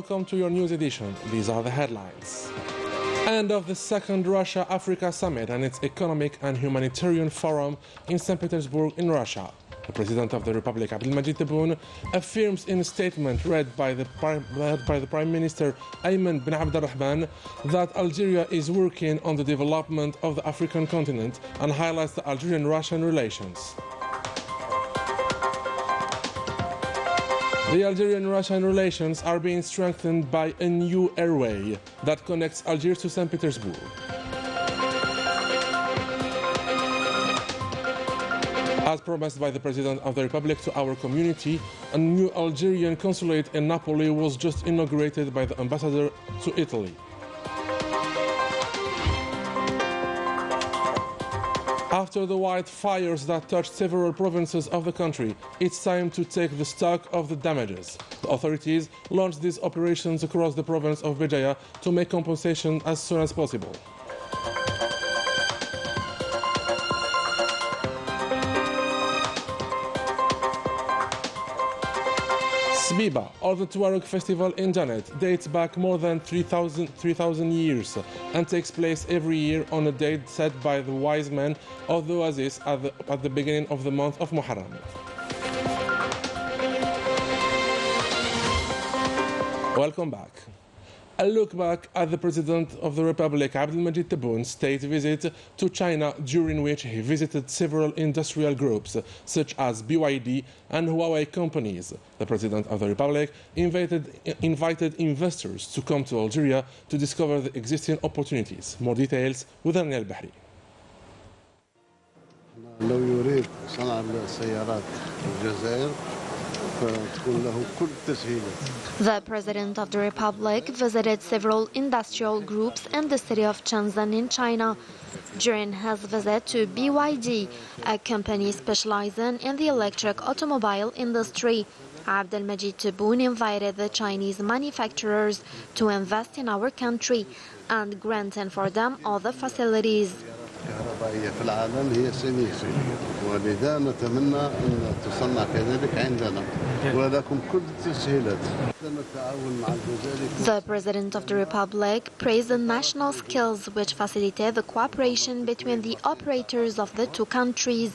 Welcome to your news edition. These are the headlines. End of the second Russia-Africa summit and its economic and humanitarian forum in St. Petersburg in Russia. The President of the Republic, Abdelmajid Tebboune, affirms in a statement read by the Prime Minister Ayman bin Abdurrahman that Algeria is working on the development of the African continent and highlights the Algerian-Russian relations. The Algerian-Russian relations are being strengthened by a new airway that connects Algiers to St. Petersburg. As promised by the President of the Republic to our community, a new Algerian consulate in Napoli was just inaugurated by the ambassador to Italy. After the wildfires that touched several provinces of the country, it's time to take the stock of the damages. The authorities launched these operations across the province of Béjaïa to make compensation as soon as possible. Sbiba, or the Tuareg festival in Janet, dates back more than 3,000 years and takes place every year on a date set by the wise men of the Oasis at the beginning of the month of Muharram. Welcome back. A look back at the President of the Republic, Abdelmajid Tebboune's state visit to China, during which he visited several industrial groups, such as BYD and Huawei companies. The President of the Republic invited investors to come to Algeria to discover the existing opportunities. More details with Daniel Bahri. لو يريد صنع السيارات في الجزائر فتكون له كل التسهيلات. The President of the Republic visited several industrial groups in the city of Shenzhen in China. During his visit to BYD, a company specializing in the electric automobile industry, Abdelmajid Tebboune invited the Chinese manufacturers to invest in our country and granting for them all the facilities. الكهربائية في العالم هي سينيسي ولذا نتمنى أن تصنع كذلك عندنا ولكم كل التسهيلات. The President of the Republic praised the national skills which facilitate the cooperation between the operators of the two countries,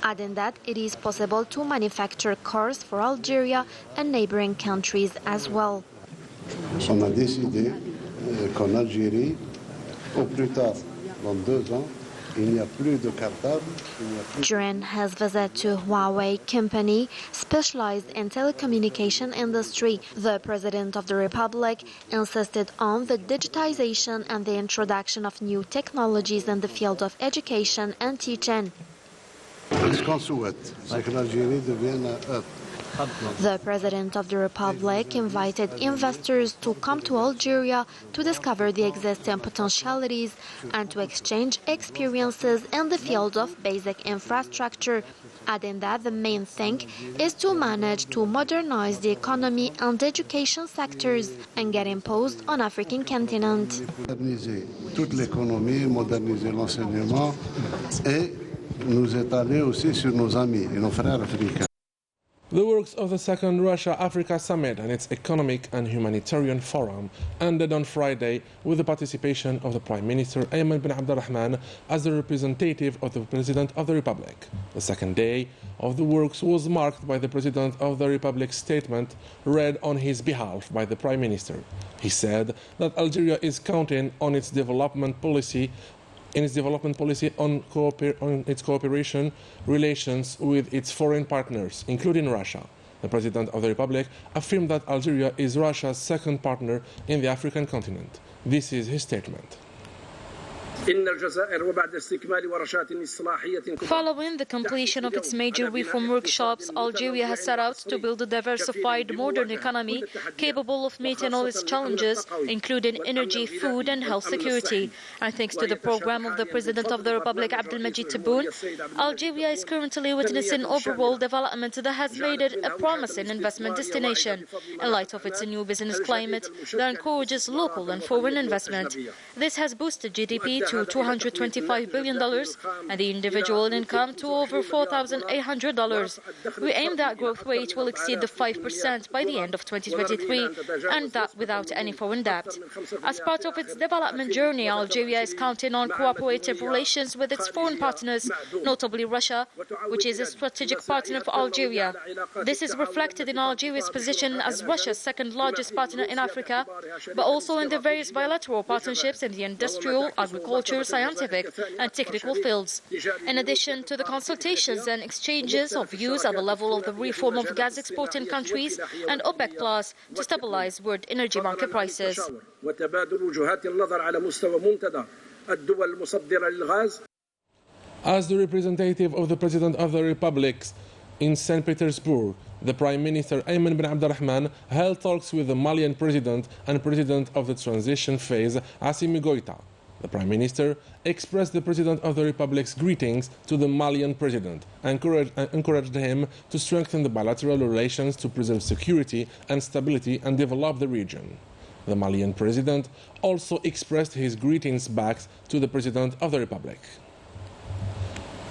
adding that it is possible to manufacture cars for Algeria and neighboring countries as well. On a décidé qu'en Algérie, au plus tard, dans 2 ans, During his visit to Huawei company, specialized in telecommunication industry, the President of the Republic insisted on the digitization and the introduction of new technologies in the field of education and teaching. The President of the Republic invited investors to come to Algeria to discover the existing potentialities and to exchange experiences in the field of basic infrastructure, adding that the main thing is to manage to modernize the economy and education sectors and get imposed on African continent. Moderniser toute l'économie, moderniser l'enseignement et nous étaler aussi sur nos amis et nos frères africains. The works of the second Russia-Africa summit and its economic and humanitarian forum ended on Friday with the participation of the Prime Minister Ayman bin Abdurrahman as the representative of the President of the Republic. The second day of the works was marked by the President of the Republic's statement read on his behalf by the Prime Minister. He said that Algeria is counting on its development policy on its cooperation relations with its foreign partners, including Russia. The President of the Republic affirmed that Algeria is Russia's second partner in the African continent. This is his statement. Following the completion of its major reform workshops, Algeria has set out to build a diversified, modern economy capable of meeting all its challenges, including energy, food and health security. And thanks to the program of the President of the Republic, Abdelmajid Tebboune, Algeria is currently witnessing overall development that has made it a promising investment destination. In light of its new business climate that encourages local and foreign investment, this has boosted GDP to $225 billion and the individual income to over $4,800. We aim that growth rate will exceed the 5% by the end of 2023, and that without any foreign debt. As part of its development journey, Algeria is counting on cooperative relations with its foreign partners, notably Russia, which is a strategic partner for Algeria. This is reflected in Algeria's position as Russia's second-largest partner in Africa, but also in the various bilateral partnerships in the industrial, agriculture, scientific and technical fields. In addition to the consultations and exchanges of views at the level of the reform of gas exporting countries and OPEC Plus to stabilize world energy market prices. As the representative of the President of the Republic in St. Petersburg, the Prime Minister Ayman bin Abdurrahman held talks with the Malian President and President of the transition phase, Assimi Goïta. The Prime Minister expressed the President of the Republic's greetings to the Malian President and encouraged him to strengthen the bilateral relations to preserve security and stability and develop the region. The Malian President also expressed his greetings back to the President of the Republic.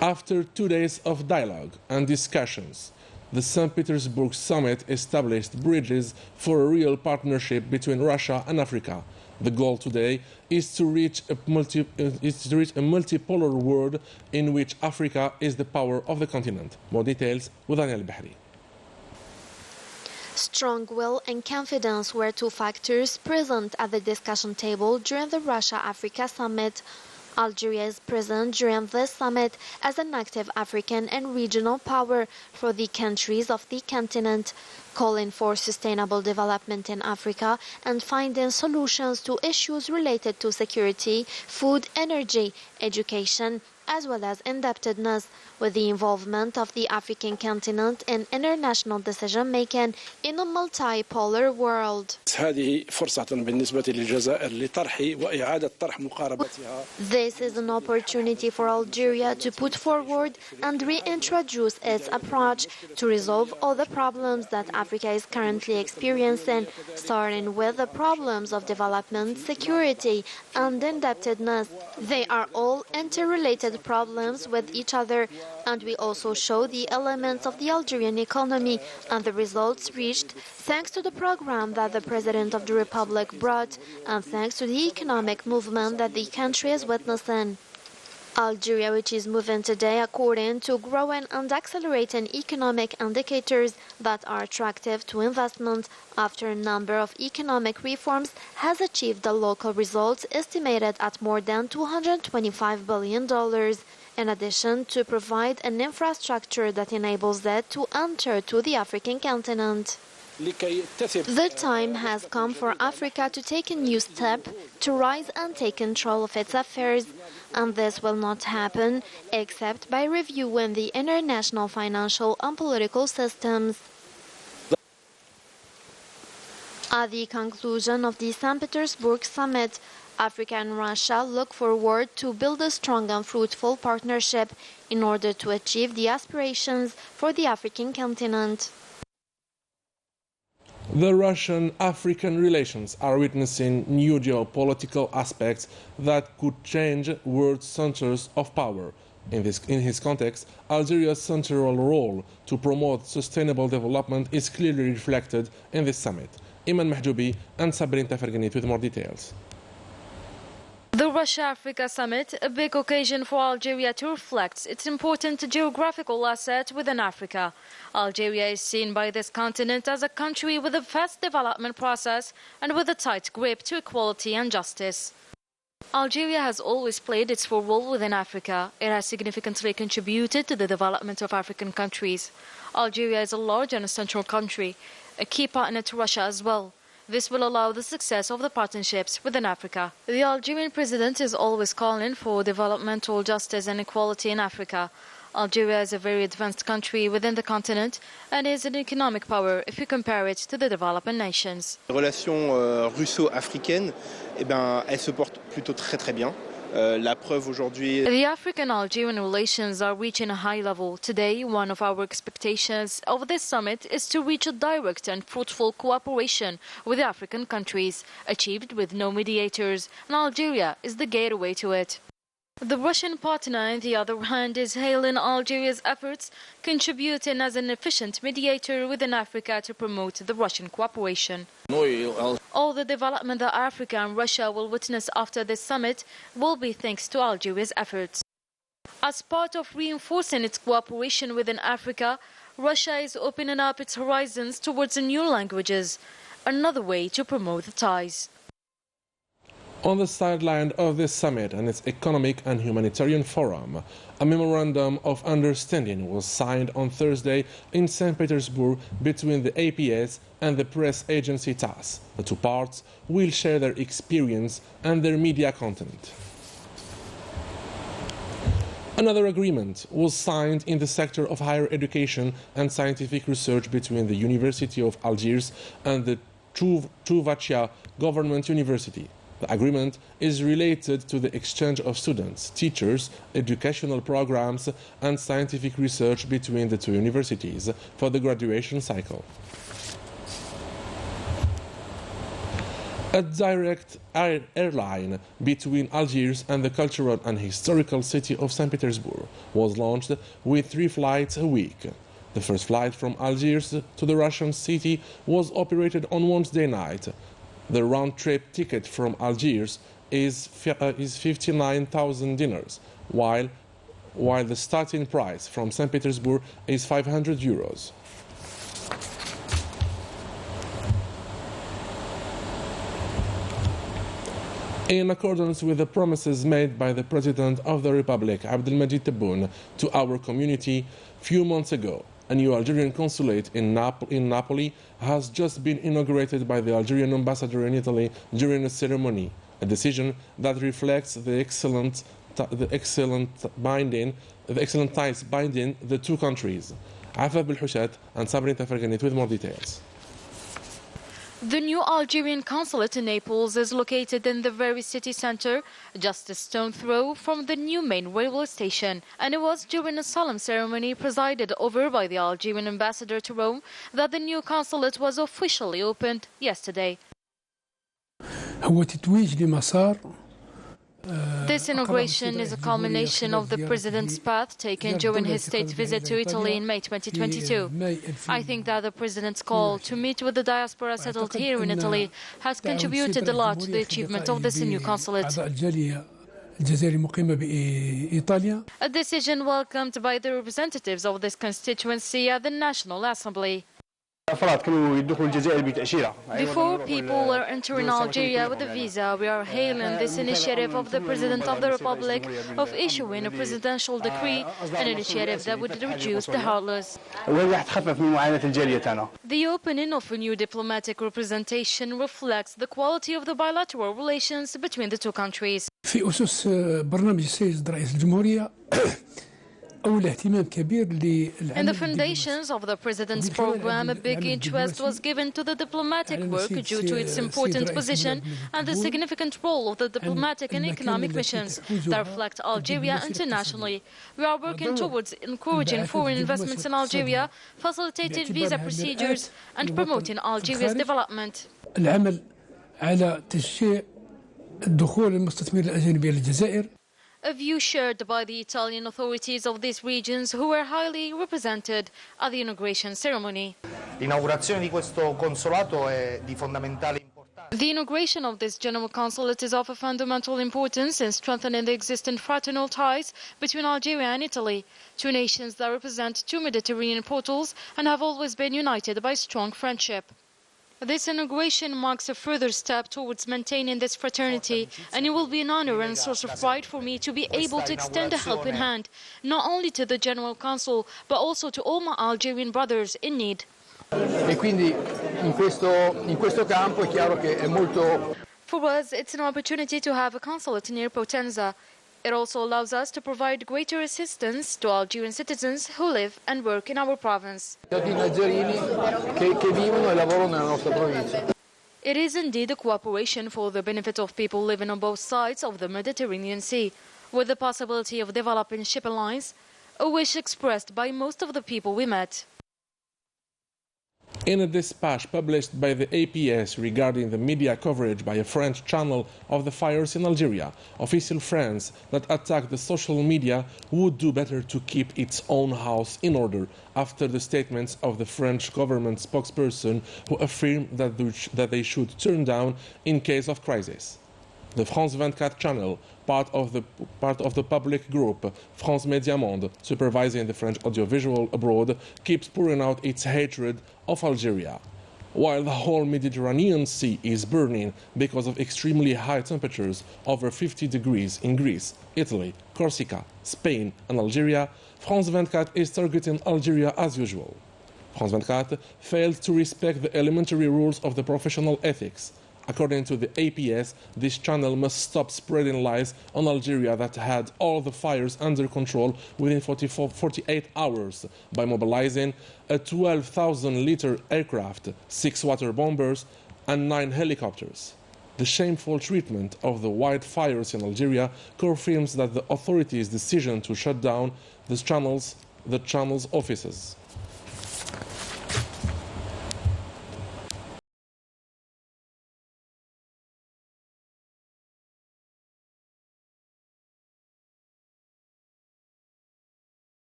After 2 days of dialogue and discussions, the St. Petersburg summit established bridges for a real partnership between Russia and Africa. The goal today is to reach a multipolar world in which Africa is the power of the continent. More details with Daniel Bahri. Strong will and confidence were two factors present at the discussion table during the Russia-Africa summit. Algeria is present during this summit as an active African and regional power for the countries of the continent, calling for sustainable development in Africa and finding solutions to issues related to security, food, energy, education, as well as indebtedness, with the involvement of the African continent in international decision-making in a multipolar world. This is an opportunity for Algeria to put forward and reintroduce its approach to resolve all the problems that Africa is currently experiencing, starting with the problems of development, security, and indebtedness. They are all interrelated problems with each other, and we also show the elements of the Algerian economy and the results reached thanks to the program that the President of the Republic brought and thanks to the economic movement that the country is witnessing. Algeria, which is moving today according to growing and accelerating economic indicators that are attractive to investment after a number of economic reforms, has achieved the local results estimated at more than $225 billion, in addition to provide an infrastructure that enables it to enter to the African continent. The time has come for Africa to take a new step to rise and take control of its affairs, and this will not happen except by reviewing the international financial and political systems. At the conclusion of the St. Petersburg summit, Africa and Russia look forward to build a strong and fruitful partnership in order to achieve the aspirations for the African continent. The Russian-African relations are witnessing new geopolitical aspects that could change world centers of power. In his context, Algeria's central role to promote sustainable development is clearly reflected in this summit. Iman Mahjoubi and Sabrin Tafarganit with more details. The Russia-Africa Summit, a big occasion for Algeria to reflect its important geographical asset within Africa. Algeria is seen by this continent as a country with a fast development process and with a tight grip to equality and justice. Algeria has always played its full role within Africa. It has significantly contributed to the development of African countries. Algeria is a large and essential country, a key partner to Russia as well. This will allow the success of the partnerships within Africa. The Algerian president is always calling for developmental justice and equality in Africa. Algeria is a very advanced country within the continent and is an economic power if you compare it to the developing nations. Les relations russo-africaines, elles se portent plutôt très bien. The African-Algerian relations are reaching a high level. Today, one of our expectations of this summit is to reach a direct and fruitful cooperation with African countries, achieved with no mediators, and Algeria is the gateway to it. The Russian partner, on the other hand, is hailing Algeria's efforts, contributing as an efficient mediator within Africa to promote the Russian cooperation. All the development that Africa and Russia will witness after this summit will be thanks to Algeria's efforts. As part of reinforcing its cooperation within Africa, Russia is opening up its horizons towards new languages, another way to promote the ties. On the sideline of this summit and its economic and humanitarian forum, a memorandum of understanding was signed on Thursday in St. Petersburg between the APS and the press agency TASS. The two parts will share their experience and their media content. Another agreement was signed in the sector of higher education and scientific research between the University of Algiers and the Trouvachia Government University. The agreement is related to the exchange of students, teachers, educational programs, and scientific research between the two universities for the graduation cycle. A direct airline between Algiers and the cultural and historical city of St. Petersburg was launched with 3 flights a week. The first flight from Algiers to the Russian city was operated on Wednesday night. The round-trip ticket from Algiers is 59,000 dinars, while the starting price from St. Petersburg is 500 euros. In accordance with the promises made by the President of the Republic, Abdelmajid Tebboune, to our community a few months ago, a new Algerian consulate in Napoli has just been inaugurated by the Algerian ambassador in Italy during a ceremony, a decision that reflects the excellent ties binding the two countries. Afaf Belhouchat and Sabrina Tafarganit with more details. The new Algerian consulate in Naples is located in the very city center, just a stone's throw from the new main railway station. And it was during a solemn ceremony presided over by the Algerian ambassador to Rome that the new consulate was officially opened yesterday. This inauguration is a culmination of the President's path taken during his state visit to Italy in May 2022. I think that the President's call to meet with the diaspora settled here in Italy has contributed a lot to the achievement of this new consulate. A decision welcomed by the representatives of this constituency at the National Assembly. Before people were entering Algeria with a visa, we are hailing this initiative of the President of the Republic of issuing a presidential decree, an initiative that would reduce the heartless. The opening of a new diplomatic representation reflects the quality of the bilateral relations between the two countries. In the foundations of the President's program, a big interest was given to the diplomatic work due to its important position and the significant role of the diplomatic and economic missions that reflect Algeria internationally. We are working towards encouraging foreign investments in Algeria, facilitating visa procedures, and promoting Algeria's development. A view shared by the Italian authorities of these regions who were highly represented at the inauguration ceremony. The inauguration of this general consulate is of fundamental importance in strengthening the existing fraternal ties between Algeria and Italy, two nations that represent two Mediterranean portals and have always been united by strong friendship. This inauguration marks a further step towards maintaining this fraternity, and it will be an honor and a source of pride for me to be able to extend a helping hand, not only to the General Consul, but also to all my Algerian brothers in need. For us, it's an opportunity to have a consulate near Potenza. It also allows us to provide greater assistance to Algerian citizens who live and work in our province. It is indeed a cooperation for the benefit of people living on both sides of the Mediterranean Sea, with the possibility of developing shipping lines, a wish expressed by most of the people we met. In a dispatch published by the APS regarding the media coverage by a French channel of the fires in Algeria, official France that attacked the social media would do better to keep its own house in order after the statements of the French government spokesperson who affirmed that they should turn down in case of crisis. The France 24 channel, part of the public group France Média Monde, supervising the French audiovisual abroad, keeps pouring out its hatred of Algeria. While the whole Mediterranean Sea is burning because of extremely high temperatures over 50 degrees in Greece, Italy, Corsica, Spain and Algeria, France 24 is targeting Algeria as usual. France 24 failed to respect the elementary rules of the professional ethics. According to the APS, this channel must stop spreading lies on Algeria that had all the fires under control within 48 hours by mobilizing a 12,000-liter aircraft, 6 water bombers, and 9 helicopters. The shameful treatment of the wildfires in Algeria confirms that the authorities' decision to shut down the channel's offices.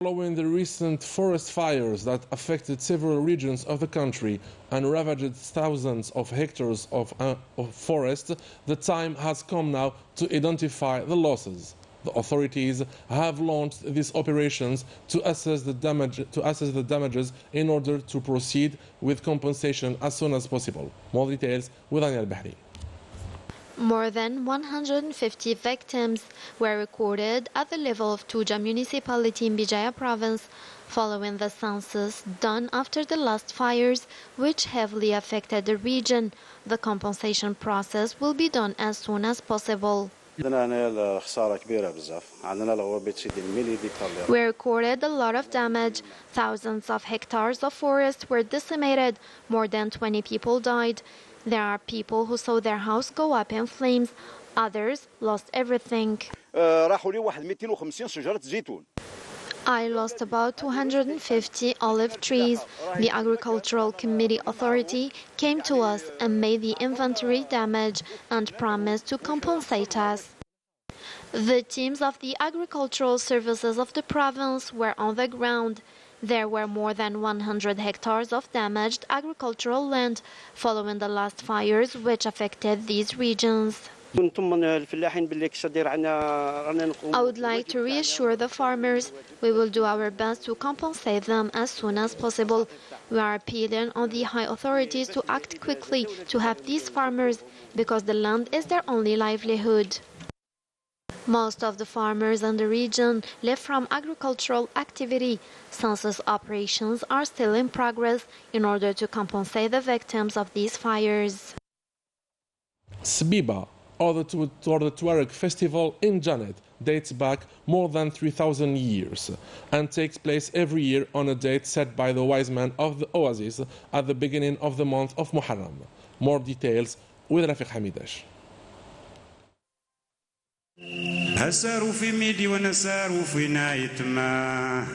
Following the recent forest fires that affected several regions of the country and ravaged thousands of hectares of forest, the time has come now to identify the losses. The authorities have launched these operations to assess the damages in order to proceed with compensation as soon as possible. More details with Daniel Bahri. More than 150 victims were recorded at the level of Tuja municipality in Bijaya province, following the census done after the last fires, which heavily affected the region. The compensation process will be done as soon as possible. We recorded a lot of damage. Thousands of hectares of forest were decimated. More than 20 people died. There are people who saw their house go up in flames. Others lost everything. I lost about 250 olive trees. The Agricultural Committee Authority came to us and made the inventory damage and promised to compensate us. The teams of the agricultural services of the province were on the ground. There were more than 100 hectares of damaged agricultural land following the last fires which affected these regions. I would like to reassure the farmers we will do our best to compensate them as soon as possible. We are appealing on the high authorities to act quickly to help these farmers because the land is their only livelihood. Most of the farmers in the region live from agricultural activity. Census operations are still in progress in order to compensate the victims of these fires. Sbiba, or the Tuareg festival in Janet, dates back more than 3,000 years and takes place every year on a date set by the wise men of the oasis at the beginning of the month of Muharram. More details with Rafiq Hamidash. هساروا في ميدي ونساروا في نايت ما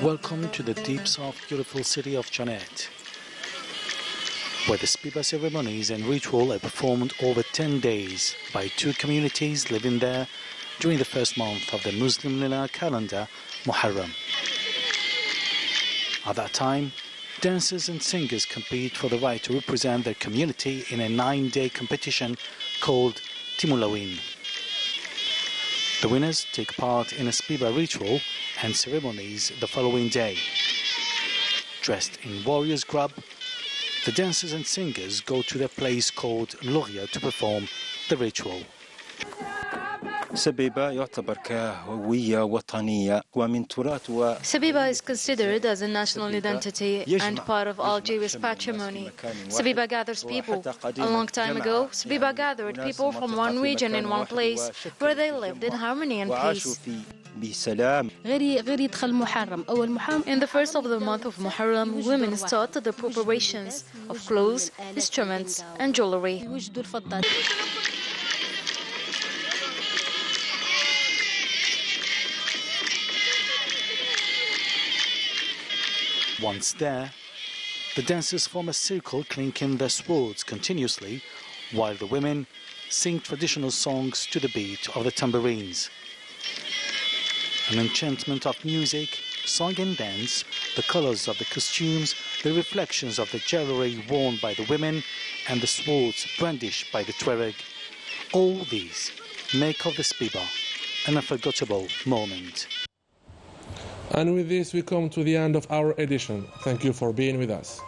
Welcome to the deep south beautiful city of Janet. where the Spiba ceremonies and ritual are performed over 10 days by 2 communities living there during the first month of the Muslim lunar calendar, Muharram. At that time, dancers and singers compete for the right to represent their community in a 9-day competition called Timulawin. The winners take part in a Spiba ritual and ceremonies the following day. Dressed in warrior's garb, the dancers and singers go to their place called Lughya to perform the ritual. Sabiba is considered as a national identity and part of Algeria's patrimony. Sabiba gathers people. A long time ago, Sabiba gathered people from one region in one place where they lived in harmony and peace. In the first of the month of Muharram, women start the preparations of clothes, instruments and jewelry. Once there, the dancers form a circle clinking their swords continuously, while the women sing traditional songs to the beat of the tambourines. An enchantment of music, song and dance, the colors of the costumes, the reflections of the jewelry worn by the women, and the swords brandished by the Tuareg, all these make of the Spiba an unforgettable moment. And with this, we come to the end of our edition. Thank you for being with us.